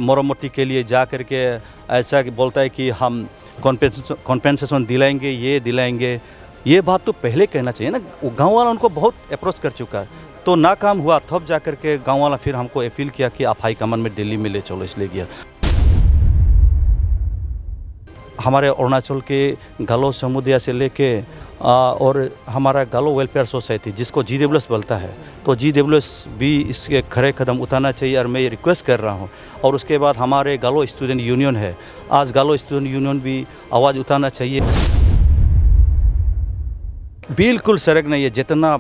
मरम्मती के लिए जा कर के ऐसा बोलता है कि हम कॉम्पेंसेशन दिलाएंगे, ये दिलाएंगे। ये बात तो पहले कहना चाहिए ना। गांव वाला उनको बहुत अप्रोच कर चुका है, तो ना काम हुआ, तब जा कर के गाँव वाला फिर हमको अपील किया कि आप हाई कमान में दिल्ली में ले चलो, इसलिए गया। हमारे अरुणाचल के गालो समुदाय से लेके और हमारा गालो वेलफेयर सोसाइटी जिसको GWS बोलता है, तो GWS भी इसके खरे कदम उठाना चाहिए और मैं ये रिक्वेस्ट कर रहा हूँ। और उसके बाद हमारे गालो स्टूडेंट यूनियन है, आज गालो स्टूडेंट यूनियन भी आवाज़ उठाना चाहिए। बिल्कुल सड़क नहीं है, जितना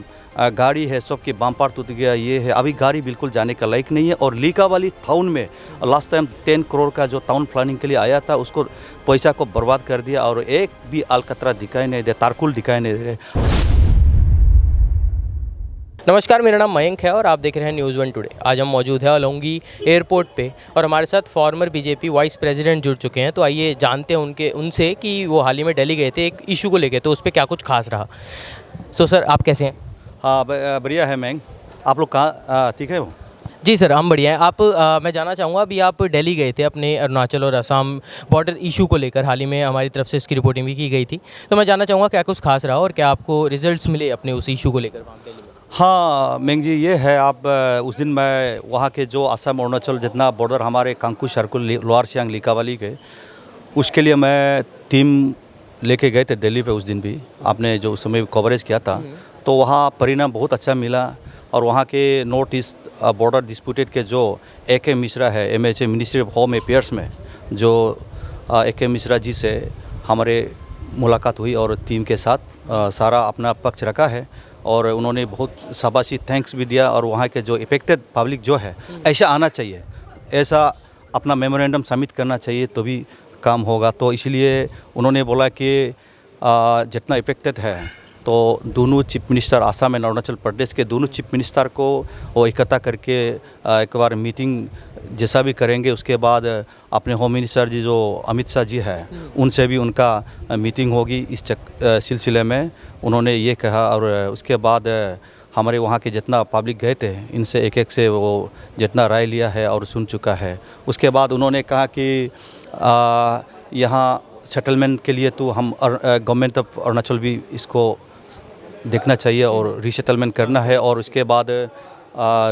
गाड़ी है सबके बम्पर टूट गया, ये है। अभी गाड़ी बिल्कुल जाने का लायक नहीं है। और लीकावाली टाउन में लास्ट टाइम 10 करोड़ का जो टाउन प्लानिंग के लिए आया था, उसको पैसा को बर्बाद कर दिया और एक भी अलकतरा दिखाई नहीं दे, तारकुल दिखाई नहीं दे रहे। नमस्कार, मेरा नाम मयंक है और आप देख रहे हैं न्यूज़ 1 टुडे। आज हम मौजूद हैं ओलोंगी एयरपोर्ट पे और हमारे साथ फॉर्मर बीजेपी वाइस प्रेसिडेंट जुड़ चुके हैं। तो आइए जानते हैं उनसे कि वो हाल ही में दिल्ली गए थे एक इशू को लेकर, तो उस पर क्या कुछ खास रहा। सो सर, आप कैसे हैं? हाँ, बढ़िया है मैंग। आप लोग कहाँ ठीक है वो? जी सर, हम बढ़िया हैं। मैं जानना चाहूँगा, अभी आप दिल्ली गए थे अपने अरुणाचल और असम बॉर्डर इशू को लेकर। हाल ही में हमारी तरफ से इसकी रिपोर्टिंग भी की गई थी, तो मैं जानना चाहूँगा क्या कुछ खास रहा और क्या आपको रिजल्ट्स मिले अपने उस इशू को लेकर वहाँ दिल्ली में? हाँ मैंग जी, ये है। आप उस दिन मैं वहाँ के जो असम अरुणाचल जितना बॉर्डर हमारे कांकू सरकुल लोअर सियांग लिकावाली के, उसके लिए मैं टीम लेके गए थे दिल्ली पे। उस दिन भी आपने जो उस समय कवरेज किया था, तो वहाँ परिणाम बहुत अच्छा मिला। और वहाँ के नॉर्थ ईस्ट बॉर्डर डिस्प्यूटेड के जो AK मिश्रा है, MHA ministry of home affairs में, जो AK मिश्रा जी से हमारे मुलाकात हुई और टीम के साथ सारा अपना पक्ष रखा है और उन्होंने बहुत शाबाशी थैंक्स भी दिया। और वहाँ के जो इफेक्टेड पब्लिक जो है, ऐसा आना चाहिए, ऐसा अपना मेमोरेंडम सबमिट करना चाहिए, तो भी काम होगा। तो इसलिए उन्होंने बोला कि जितना इफेक्टेड है, तो दोनों chief minister Assam and Arunachal Pradesh के दोनों चीफ मिनिस्टर को वो इकट्ठा करके एक बार मीटिंग जैसा भी करेंगे। उसके बाद अपने होम मिनिस्टर जी जो अमित शाह जी है, उनसे भी उनका मीटिंग होगी इस सिलसिले में, उन्होंने ये कहा। और उसके बाद हमारे वहाँ के जितना पब्लिक गए थे, इनसे एक से वो जितना राय लिया है और सुन चुका है। उसके बाद उन्होंने कहा कि यहाँ सेटलमेंट के लिए तो हम गवर्नमेंट ऑफ अरुणाचल भी इसको देखना चाहिए और रीसेटलमेंट करना है। और उसके बाद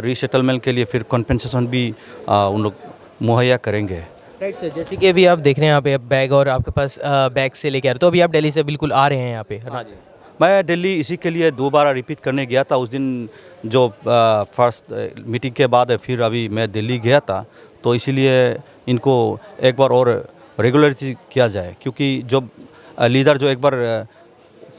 रीसेटलमेंट के लिए फिर कॉम्पेंसेशन भी उन लोग मुहैया करेंगे। राइट सर, जैसे कि अभी आप देख रहे हैं यहाँ पे बैग और आपके पास बैग से लेके आ रहे, तो अभी आप दिल्ली से बिल्कुल आ रहे हैं यहाँ पे? हाँ जी। मैं दिल्ली इसी के लिए दोबारा रिपीट करने गया था। उस दिन जो फर्स्ट मीटिंग के बाद फिर अभी मैं दिल्ली गया था, तो इसीलिए इनको एक बार और रेगुलरिटी किया जाए, क्योंकि जो लीडर जो एक बार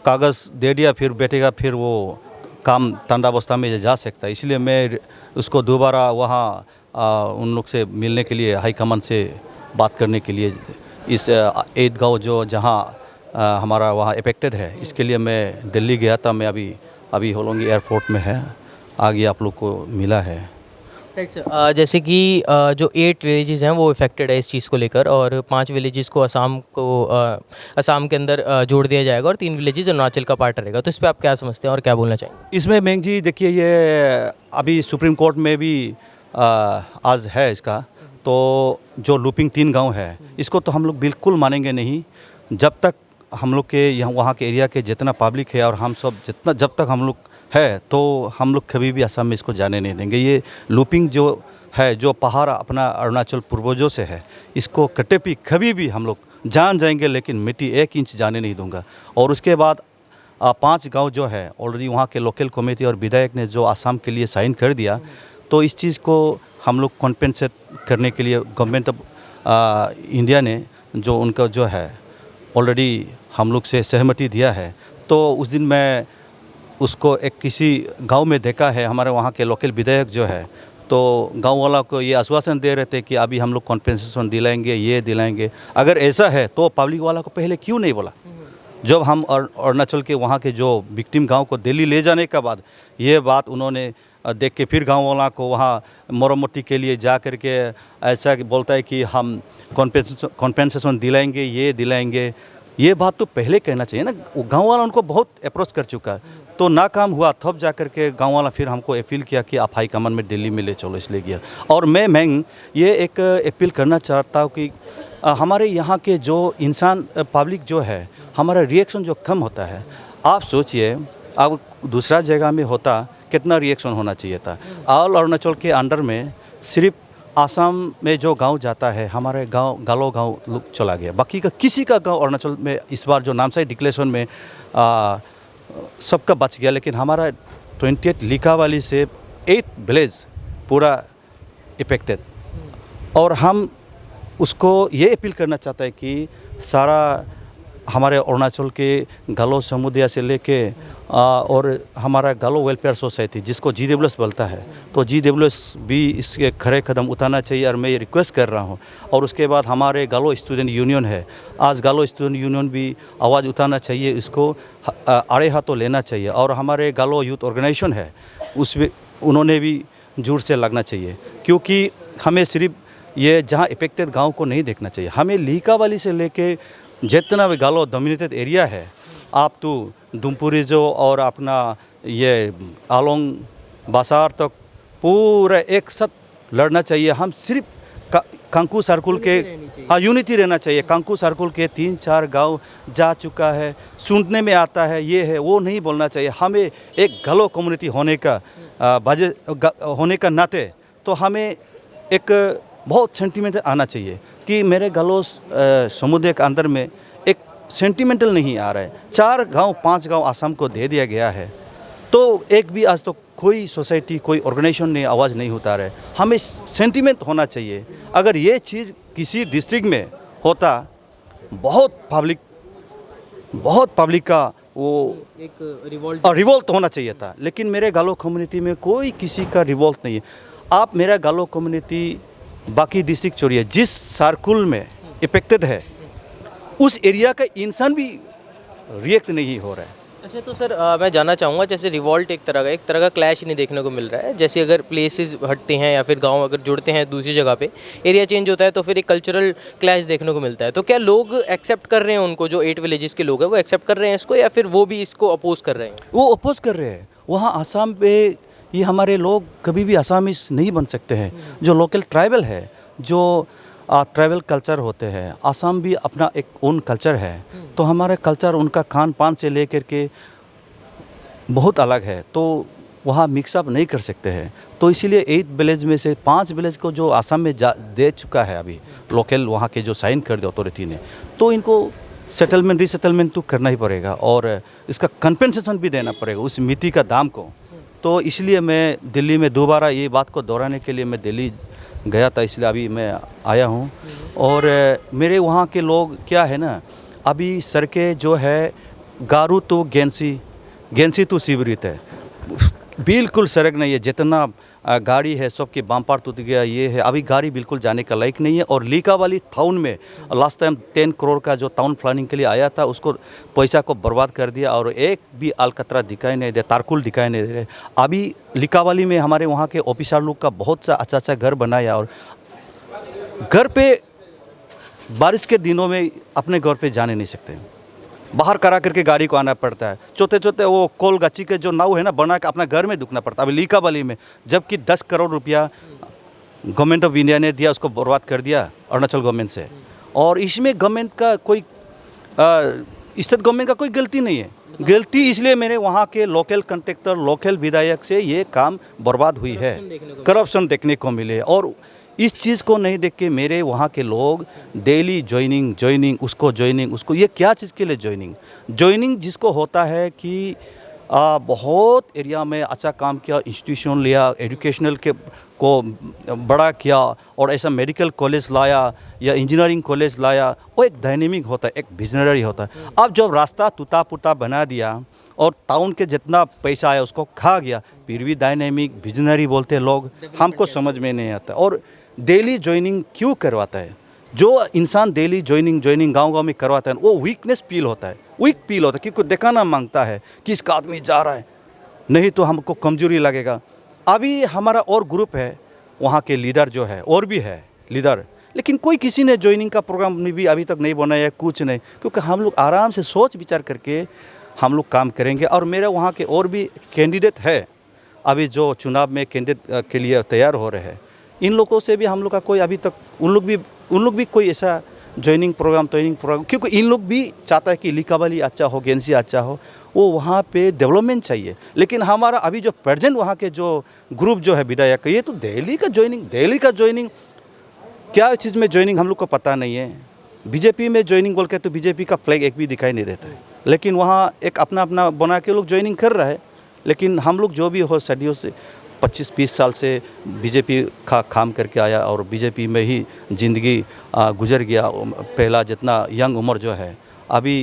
कागज़ दे दिया फिर बैठेगा, फिर वो काम तंदावस्था में जा सकता है। इसलिए मैं उसको दोबारा वहाँ उन लोग से मिलने के लिए, हाई कमान से बात करने के लिए, इस ईदगाह जो जहाँ हमारा वहाँ अफेक्टेड है, इसके लिए मैं दिल्ली गया था। मैं अभी होलोंगी एयरपोर्ट में है, आगे आप लोग को मिला है। राइट सर, जैसे कि जो 8 विलेजेस हैं वो इफेक्टेड है इस चीज़ को लेकर, और 5 विलेजेस को असम के अंदर जोड़ दिया जाएगा और 3 विलेजेस अरुणाचल का पार्ट रहेगा। तो इस पर आप क्या समझते हैं और क्या बोलना चाहेंगे? इसमें मैंग जी देखिए, ये अभी सुप्रीम कोर्ट में भी आज है इसका। तो जो लूपिंग 3 गांव है, इसको तो हम लोग बिल्कुल मानेंगे नहीं जब तक हम लोग के यहाँ वहाँ के एरिया के जितना पब्लिक है और हम सब जितना, जब तक हम लोग है, तो हम लोग कभी भी असम में इसको जाने नहीं देंगे। ये लूपिंग जो है, जो पहाड़ अपना अरुणाचल पूर्वजों से है, इसको कटे भी कभी भी हम लोग जान जाएंगे, लेकिन मिट्टी 1 इंच जाने नहीं दूंगा। और उसके बाद 5 गांव जो है, ऑलरेडी वहाँ के लोकल कमेटी और विधायक ने जो असम के लिए साइन कर दिया, तो इस चीज़ को हम लोग कॉम्पेंसेट करने के लिए गवर्नमेंट ऑफ इंडिया ने जो उनका जो है ऑलरेडी हम लोग से सहमति दिया है। तो उस दिन मैं उसको एक किसी गांव में देखा है, हमारे वहाँ के लोकल विधायक जो है, तो गांव वाला को ये आश्वासन दे रहे थे कि अभी हम लोग कॉम्पेंसेशन दिलाएंगे, ये दिलाएंगे। अगर ऐसा है तो पब्लिक वाला को पहले क्यों नहीं बोला? जब हम अरुणाचल के वहाँ के जो विक्टिम गांव को दिल्ली ले जाने के बाद ये बात उन्होंने देख के फिर गांव वाला को वहाँ मरम्मती के लिए जा कर के ऐसा बोलता है कि हम कॉम्पेंसेशन दिलाएंगे, ये दिलाएंगे। ये बात तो पहले कहना चाहिए ना। गांव वाला उनको बहुत अप्रोच कर चुका है, तो नाकाम हुआ, तब जा कर के गाँव वाला फिर हमको अपील किया कि आप हाई कमान में दिल्ली में ले चलो, इसलिए गया। और मैं ये एक अपील करना चाहता हूँ कि हमारे यहाँ के जो इंसान पब्लिक जो है, हमारा रिएक्शन जो कम होता है, आप सोचिए अब दूसरा जगह में होता कितना रिएक्शन होना चाहिए था। ऑल अरुणाचल के अंडर में सिर्फ आसाम में जो गांव जाता है, हमारे गांव गालो गांव लोग चला गया, बाकी का किसी का गांव अरुणाचल में इस बार जो नामसाई डिक्लेरेशन में सबका बच गया, लेकिन हमारा 28 लिकावाली से 8 विलेज पूरा इफेक्टेड। और हम उसको ये अपील करना चाहते हैं कि सारा हमारे अरुणाचल के गालो समुदाय से लेके और हमारा गालो वेलफेयर सोसाइटी जिसको GWS बोलता है, तो GWS भी इसके खड़े कदम उठाना चाहिए। और मैं ये रिक्वेस्ट कर रहा हूँ। और उसके बाद हमारे गालो स्टूडेंट यूनियन है, आज गालो स्टूडेंट यूनियन भी आवाज़ उठाना चाहिए, इसको आड़े हाथों लेना चाहिए। और हमारे गालो यूथ ऑर्गेनाइजेशन है, उसमें उन्होंने भी जोर से लगना चाहिए, क्योंकि हमें सिर्फ ये जहाँ इफेक्टेड गाँव को नहीं देखना चाहिए, हमें लिकावाली से लेके जितना भी गालो डोमिनेटेड एरिया है, आप तो दुमपुरिजो और अपना ये आलोंग बासार तक पूरा एक साथ लड़ना चाहिए। हम सिर्फ कांकू सर्कुल के यूनिटी रहना चाहिए। कांकू सर्कुल के 3-4 गांव जा चुका है, सुनने में आता है, ये है वो नहीं बोलना चाहिए। हमें एक गालो कम्युनिटी होने का नाते तो हमें एक बहुत सेंटिमेंटल आना चाहिए कि मेरे गालो समुदाय के अंदर में एक सेंटिमेंटल नहीं आ रहा है। 4 गांव 5 गांव आसाम को दे दिया गया है, तो एक भी आज तो कोई सोसाइटी कोई ऑर्गेनाइजेशन ने आवाज़ नहीं उठा रहा है। हमें सेंटिमेंट होना चाहिए। अगर ये चीज़ किसी डिस्ट्रिक्ट में होता, बहुत पब्लिक का वो एक रिवोल्ट होना चाहिए था, लेकिन मेरे गालो कम्युनिटी में कोई किसी का रिवोल्ट नहीं है। आप मेरा गालो कम्युनिटी बाकी डिस्ट्रिक्ट छोड़िए, जिस सर्कुल में इफेक्टेड है उस एरिया का इंसान भी रिएक्ट नहीं हो रहा है। अच्छा, तो सर मैं जानना चाहूँगा, जैसे रिवॉल्ट एक तरह का क्लैश नहीं देखने को मिल रहा है। जैसे अगर प्लेसेस हटते हैं या फिर गांव अगर जुड़ते हैं दूसरी जगह पे, एरिया चेंज होता है, तो फिर एक कल्चरल क्लैश देखने को मिलता है। तो क्या लोग एक्सेप्ट कर रहे हैं उनको, जो 8 विलेजेस के लोग हैं वो एक्सेप्ट कर रहे हैं इसको, या फिर वो भी इसको अपोज कर रहे हैं? वो अपोज कर रहे हैं। वहाँ आसाम पे ये हमारे लोग कभी भी आसामीज नहीं बन सकते हैं। जो लोकल ट्राइबल है, जो ट्राइबल कल्चर होते हैं, आसाम भी अपना एक ओन कल्चर है, तो हमारा कल्चर उनका खान पान से लेकर के बहुत अलग है, तो वहाँ मिक्सअप नहीं कर सकते हैं। तो इसीलिए 8 विलेज में से 5 विलेज को जो आसाम में दे चुका है अभी लोकल, वहाँ के जो साइन कर दिया अथॉरिटी ने, तो इनको सेटलमेंट रिसेटलमेंट तो करना ही पड़ेगा और इसका कंपेंसेशन भी देना पड़ेगा उस मिट्टी का दाम को। तो इसलिए मैं दिल्ली में दोबारा ये बात को दोहराने के लिए मैं दिल्ली गया था, इसलिए अभी मैं आया हूँ। और मेरे वहाँ के लोग क्या है ना, अभी सड़कें जो है गारू तो गेंसी तो सिवरित है, बिल्कुल सड़क नहीं है। जितना गाड़ी है सबके बम्पर टूट गया, ये है, अभी गाड़ी बिल्कुल जाने का लायक नहीं है। और लिकावाली टाउन में लास्ट टाइम 10 करोड़ का जो टाउन प्लानिंग के लिए आया था, उसको पैसा को बर्बाद कर दिया और एक भी अलकतरा दिखाई नहीं दे, तारकुल दिखाई नहीं दे रहे। अभी लिकावाली में हमारे वहाँ के ऑफिसर लोग का बहुत सा अच्छा घर बनाया, और घर पे बारिश के दिनों में अपने घर पे जाने नहीं सकते, बाहर करा करके गाड़ी को आना पड़ता है। चौथे वो कोल गच्ची के जो नाव है ना, बना के अपना घर में दुखना पड़ता है। अभी लिकावाली में जबकि 10 करोड़ रुपया गवर्नमेंट ऑफ इंडिया ने दिया, उसको बर्बाद कर दिया अरुणाचल गवर्नमेंट से। और इसमें गवर्नमेंट का कोई स्टेट गवर्नमेंट का कोई गलती नहीं है। गलती इसलिए मेरे वहाँ के लोकल कॉन्ट्रैक्टर, लोकल विधायक से ये काम बर्बाद हुई है, करप्शन देखने को मिले। और इस चीज़ को नहीं देख के मेरे वहाँ के लोग डेली ज्वाइनिंग उसको, ये क्या चीज़ के लिए ज्वाइनिंग जिसको होता है कि बहुत एरिया में अच्छा काम किया, इंस्टीट्यूशन लिया, एजुकेशनल के को बड़ा किया, और ऐसा मेडिकल कॉलेज लाया या इंजीनियरिंग कॉलेज लाया, वो एक डायनेमिक होता है, एक विजनरी होता है। अब जब रास्ता टूटा फूटा बना दिया और टाउन के जितना पैसा आया उसको खा गया, फिर भी डायनेमिक विजनरी बोलते लोग, हमको समझ में नहीं आता। और डेली ज्वाइनिंग क्यों करवाता है? जो इंसान डेली ज्वाइनिंग गांव में करवाता है, वो वीकनेस फील होता है, क्योंकि दिखाना मांगता है कि इसका आदमी जा रहा है, नहीं तो हमको कमजोरी लगेगा। अभी हमारा और ग्रुप है, वहाँ के लीडर जो है, और भी है लीडर, लेकिन कोई किसी ने ज्वाइनिंग का प्रोग्राम भी अभी तक नहीं बनाया, कुछ नहीं, क्योंकि हम लोग आराम से सोच विचार करके हम लोग काम करेंगे। और मेरे वहाँ के और भी कैंडिडेट है अभी जो चुनाव में कैंडिडेट के लिए तैयार हो रहे हैं, इन लोगों से भी हम लोग का कोई अभी तक उन लोग भी कोई ऐसा ट्रेनिंग प्रोग्राम क्योंकि इन लोग भी चाहता है कि लिकाबाली अच्छा हो, गेंसी अच्छा हो, वो वहाँ पे डेवलपमेंट चाहिए। लेकिन हमारा अभी जो प्रेजेंट वहाँ के जो ग्रुप जो है विधायक, ये तो दिल्ली का ज्वाइनिंग क्या चीज़ में ज्वाइनिंग हम लोग को पता नहीं है। बीजेपी में ज्वाइनिंग बोल के तो बीजेपी का फ्लैग एक भी दिखाई नहीं देता है, लेकिन वहाँ एक अपना अपना बना के लोग ज्वाइनिंग कर रहा है। लेकिन हम लोग जो भी हो सदियों से 25-20 साल से बीजेपी का काम करके आया और बीजेपी में ही ज़िंदगी गुजर गया। पहला जितना यंग उम्र जो है अभी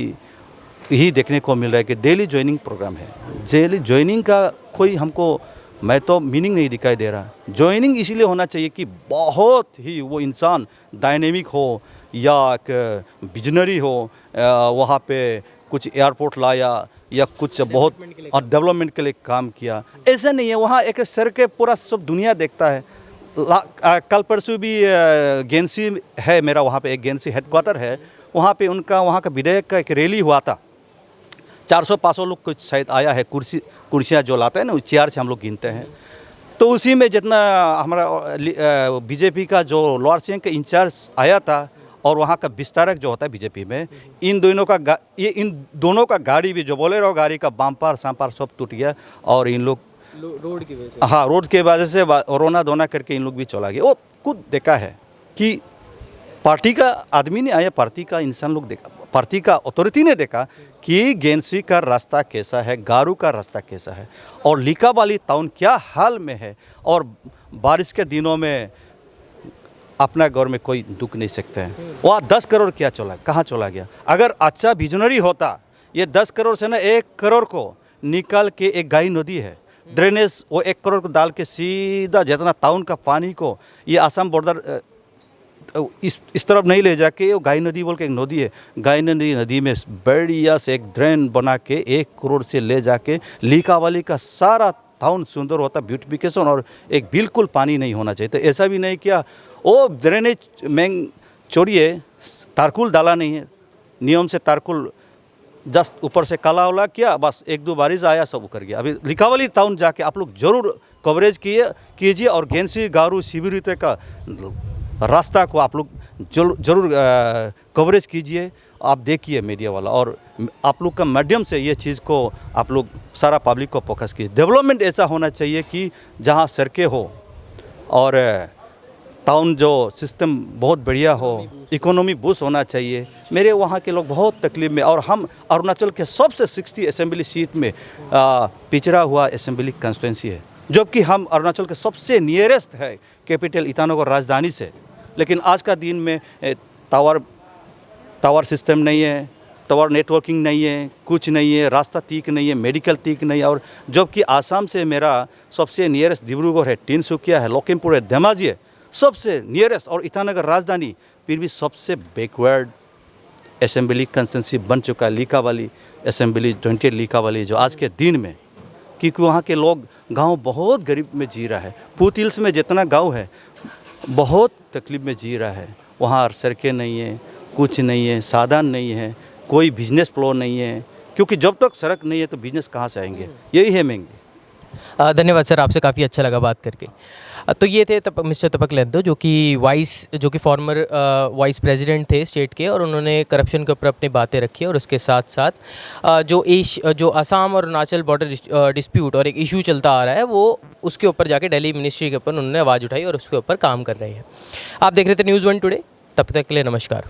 यही देखने को मिल रहा है कि डेली ज्वाइनिंग प्रोग्राम है। डेली ज्वाइनिंग का कोई हमको मैं तो मीनिंग नहीं दिखाई दे रहा। ज्वाइनिंग इसीलिए होना चाहिए कि बहुत ही वो इंसान डायनेमिक हो या एक विजनरी हो, वहाँ पे कुछ एयरपोर्ट लाया या कुछ बहुत डेवलपमेंट के लिए काम किया, ऐसा नहीं है। वहाँ एक सड़कें पूरा सब दुनिया देखता है। कल परसों भी गेंसी है मेरा, वहाँ पे एक गेंसी हेडक्वार्टर है, वहाँ पे वहाँ का विधायक का एक रैली हुआ था। 400-500 लोग कुछ शायद आया है, कुर्सियाँ जो लाता है ना, चेयर से हम लोग गिनते हैं। तो उसी में जितना हमारा बीजेपी का जो लोअर सियांग का इंचार्ज आया था और वहाँ का विस्तारक जो होता है बीजेपी में, इन दोनों का गाड़ी भी जो बोलेरो गाड़ी का बाम्पर सांपर सब टूट गया और इन लोग रोड की वजह से, हाँ, रोड के वजह से रोना धोना करके इन लोग भी चला गया। वो खुद देखा है कि पार्टी का आदमी ने आया, पार्टी का इंसान लोग देखा, पार्टी का अथॉरिटी ने देखा कि गेंसी का रास्ता कैसा है, गारू का रास्ता कैसा है और लिकाबाली टाउन क्या हाल में है। और बारिश के दिनों में अपना घर में कोई दुख नहीं सकते हैं। वहाँ 10 करोड़ क्या कहाँ चला गया। अगर अच्छा विजनरी होता, ये 10 करोड़ से ना 1 करोड़ को निकाल के एक गाई नदी है, ड्रेनेज वो 1 करोड़ को डाल के सीधा जितना टाउन का पानी को ये आसाम बॉर्डर इस तरफ नहीं ले जाके, वो गाई नदी बोल के एक नदी है, गाई नदी में बढ़िया से एक ड्रेन बना के 1 करोड़ से ले जाके लिकाबाली का सारा टाउन सुंदर होता, ब्यूटिफिकेशन, और एक बिल्कुल पानी नहीं होना चाहिए। तो ऐसा भी नहीं किया, वो ड्रेनेज में छोड़िए, तारकुल डाला नहीं है नियम से, तारकुल जस्ट ऊपर से काला वाला किया, बस 1-2 बारिश आया सब उतर गया। अभी लिकाबाली टाउन जाके आप लोग जरूर कवरेज कीजिए और गेंसी गारू शिविर का रास्ता को आप लोग जरूर कवरेज कीजिए। आप देखिए मीडिया वाला, और आप लोग का माध्यम से ये चीज़ को आप लोग सारा पब्लिक को फोकस कीजिए। डेवलपमेंट ऐसा होना चाहिए कि जहाँ सड़कें हो और टाउन जो सिस्टम बहुत बढ़िया हो, इकोनॉमी बूस्ट होना चाहिए। मेरे वहाँ के लोग बहुत तकलीफ में, और हम अरुणाचल के सबसे 60 असेंबली सीट में पिछड़ा हुआ असेंबली कंस्टिट्यूंसी है, जबकि हम अरुणाचल के सबसे नियरेस्ट है कैपिटल ईटानगर राजधानी से। लेकिन आज का दिन में टावर सिस्टम नहीं है, टावर नेटवर्किंग नहीं है, कुछ नहीं है, रास्ता ठीक नहीं है, मेडिकल ठीक नहीं है। और जबकि आसाम से मेरा सबसे नियरेस्ट डिब्रूगढ़ है, तिनसुकिया है, लखीमपुर है, धेमाजी है, सबसे नियरेस्ट, और ईटानगर राजधानी, फिर भी सबसे बैकवर्ड असेंबली कंस्टिट्यूंसी बन चुका है लिकाबाली असेंबली, जॉइंटेड लिकाबाली, जो आज के दिन में, क्योंकि वहाँ के लोग गांव बहुत गरीब में जी रहा है। पूत हिल्स में जितना गांव है बहुत तकलीफ में जी रहा है। वहाँ सड़कें नहीं है, कुछ नहीं है, साधन नहीं है, कोई बिजनेस फ्लो नहीं है, क्योंकि जब तक सड़क नहीं है तो बिजनेस कहाँ से आएंगे, यही है महंगी। धन्यवाद सर, आपसे काफ़ी अच्छा लगा बात करके। तो ये थे मिस्टर तपक लद्दो, जो कि फॉर्मर वाइस प्रेसिडेंट थे स्टेट के, और उन्होंने करप्शन के ऊपर अपनी बातें रखी। और उसके साथ साथ जो असम और अरुणाचल बॉर्डर डिस्प्यूट और एक इशू चलता आ रहा है, वो उसके ऊपर जाके दिल्ली मिनिस्ट्री के ऊपर उन्होंने आवाज़ उठाई और उसके ऊपर काम कर रहे हैं। आप देख रहे थे न्यूज़ 1 टुडे, तब तक के लिए नमस्कार।